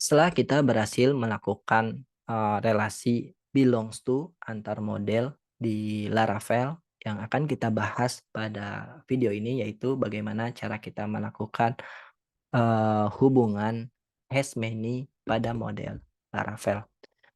Setelah kita berhasil melakukan, relasi belongs to antar model di Laravel, yang akan kita bahas pada video ini yaitu bagaimana cara kita melakukan, hubungan has many pada model Laravel.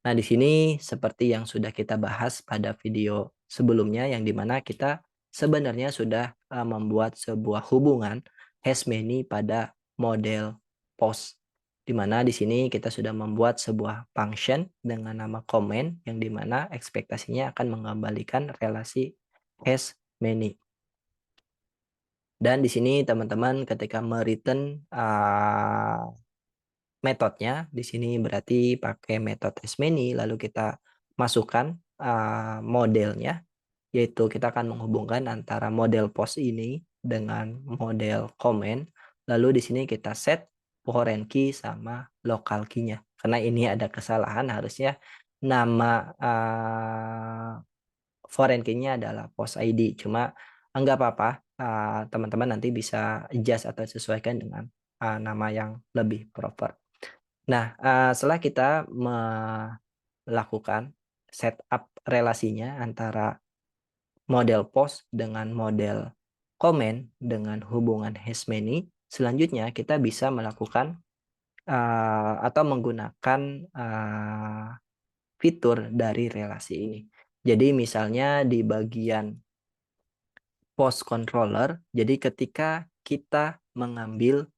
Nah, di sini seperti yang sudah kita bahas pada video sebelumnya yang di mana kita sebenarnya sudah, membuat sebuah hubungan has many pada model post. Di mana di sini kita sudah membuat sebuah function dengan nama comment yang di mana ekspektasinya akan mengembalikan relasi has many. Dan di sini teman-teman ketika me-return, metodenya di sini berarti pakai metode as-many lalu kita masukkan, modelnya, yaitu kita akan menghubungkan antara model post ini dengan model comment, lalu di sini kita set foreign key sama local key-nya. Karena ini ada kesalahan harusnya nama, foreign key-nya adalah post ID, cuma enggak apa-apa, teman-teman nanti bisa adjust atau sesuaikan dengan, nama yang lebih proper. Nah, setelah kita melakukan setup relasinya antara model post dengan model comment dengan hubungan has many, selanjutnya kita bisa melakukan, atau menggunakan, fitur dari relasi ini. Jadi misalnya di bagian post controller, jadi ketika kita mengambil,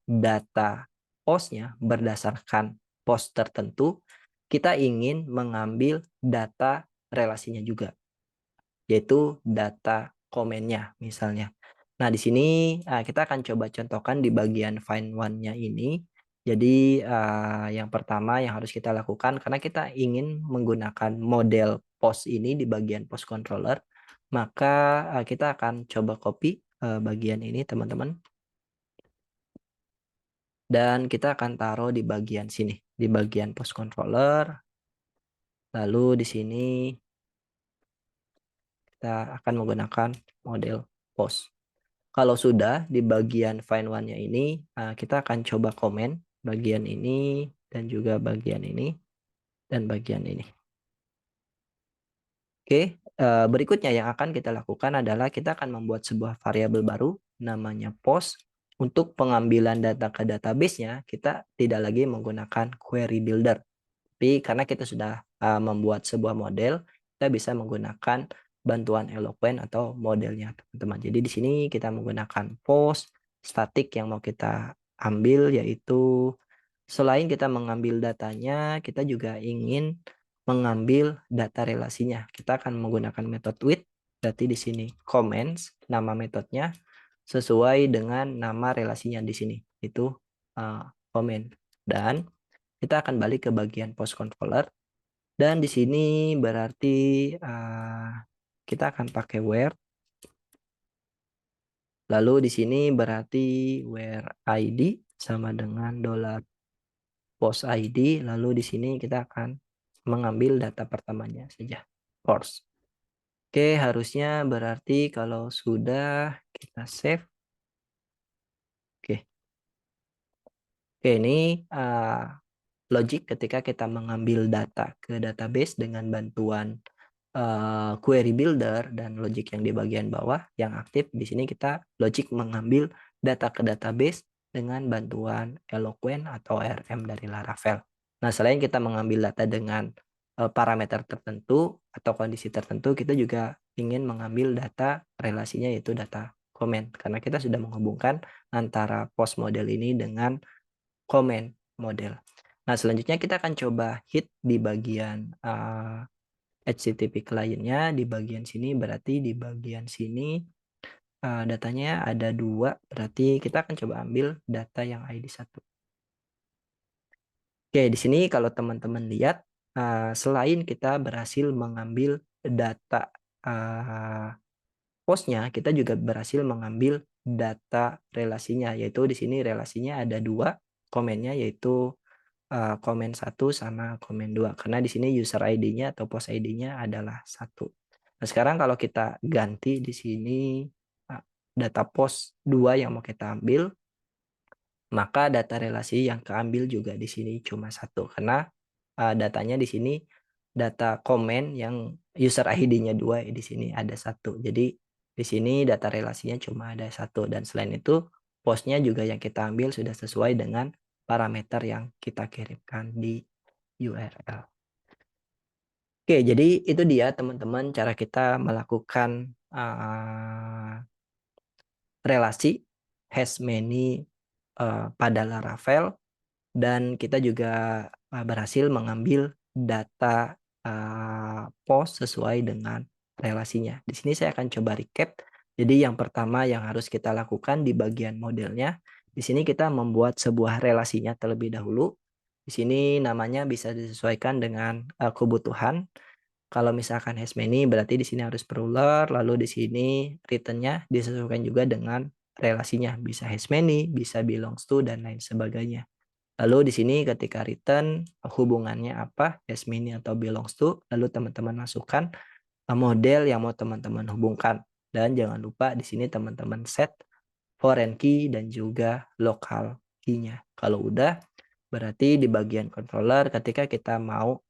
data postnya berdasarkan post tertentu, kita ingin mengambil data relasinya juga, yaitu data komennya misalnya. Nah, di sini, kita akan coba contohkan di bagian find one-nya ini. Jadi, yang pertama yang harus kita lakukan karena kita ingin menggunakan model post ini di bagian post controller, maka, kita akan coba copy, bagian ini teman-teman, dan kita akan taruh di bagian sini, di bagian post controller, lalu di sini kita akan menggunakan model post. Kalau sudah di bagian find one-nya ini, kita akan coba komen bagian ini dan juga bagian ini dan bagian ini. Oke, berikutnya yang akan kita lakukan adalah kita akan membuat sebuah variabel baru namanya post. Untuk pengambilan data ke database-nya, kita tidak lagi menggunakan query builder. Tapi karena kita sudah, membuat sebuah model, kita bisa menggunakan bantuan Eloquent atau modelnya, teman-teman. Jadi di sini kita menggunakan post static yang mau kita ambil, yaitu selain kita mengambil datanya, kita juga ingin mengambil data relasinya. Kita akan menggunakan metode with, berarti di sini comments, nama metodenya, sesuai dengan nama relasinya di sini, itu, comment. Dan kita akan balik ke bagian post controller dan di sini berarti, kita akan pakai where, lalu di sini berarti where ID sama dengan $post ID, lalu di sini kita akan mengambil data pertamanya saja, post. Oke, harusnya berarti kalau sudah kita save. Oke. Oke, ini, logik ketika kita mengambil data ke database dengan bantuan, query builder dan logic yang di bagian bawah yang aktif. Di sini kita logic mengambil data ke database dengan bantuan Eloquent atau RM dari Laravel. Nah, selain kita mengambil data dengan, parameter tertentu atau kondisi tertentu, kita juga ingin mengambil data relasinya yaitu data comment, karena kita sudah menghubungkan antara post model ini dengan comment model. Nah, selanjutnya kita akan coba hit di bagian, HTTP client-nya di bagian sini, berarti di bagian sini, datanya ada 2, berarti kita akan coba ambil data yang ID 1. Oke, di sini kalau teman-teman lihat, selain kita berhasil mengambil data, post-nya, kita juga berhasil mengambil data relasinya, yaitu di sini relasinya ada 2, komennya yaitu, komen 1 sama komen 2 karena di sini user ID-nya atau post ID-nya adalah 1. Nah, sekarang kalau kita ganti di sini, data post 2 yang mau kita ambil, maka data relasi yang keambil juga di sini cuma satu karena, datanya di sini data komen yang user ID-nya 2, di sini ada satu. Jadi di sini data relasinya cuma ada satu dan selain itu post-nya juga yang kita ambil sudah sesuai dengan parameter yang kita kirimkan di URL. Oke, jadi itu dia teman-teman cara kita melakukan, relasi has many, pada Laravel dan kita juga, berhasil mengambil data, post sesuai dengan relasinya. Di sini saya akan coba recap. Jadi yang pertama yang harus kita lakukan di bagian modelnya, di sini kita membuat sebuah relasinya terlebih dahulu. Di sini namanya bisa disesuaikan dengan, kebutuhan. Kalau misalkan has many berarti di sini harus per-ruler, lalu di sini return-nya disesuaikan juga dengan relasinya, bisa has many, bisa belongs to, dan lain sebagainya. Lalu di sini ketika return hubungannya apa, has many atau belongs to, lalu teman-teman masukkan, model yang mau teman-teman hubungkan. Dan jangan lupa di sini teman-teman set foreign key dan juga local key-nya. Kalau udah, berarti di bagian controller ketika kita mau,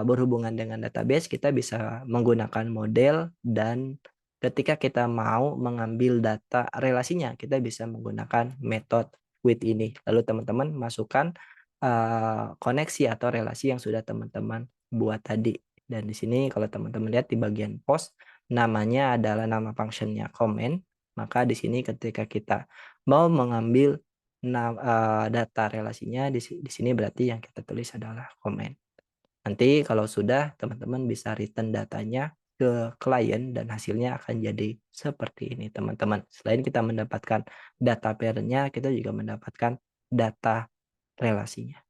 berhubungan dengan database, kita bisa menggunakan model dan ketika kita mau mengambil data relasinya, kita bisa menggunakan method with ini. Lalu teman-teman masukkan, koneksi atau relasi yang sudah teman-teman buat tadi. Dan di sini kalau teman-teman lihat di bagian post, namanya adalah nama function-nya comment, maka di sini ketika kita mau mengambil data relasinya di sini berarti yang kita tulis adalah comment. Nanti kalau sudah teman-teman bisa return datanya ke klien dan hasilnya akan jadi seperti ini teman-teman. Selain kita mendapatkan data pair-nya, kita juga mendapatkan data relasinya.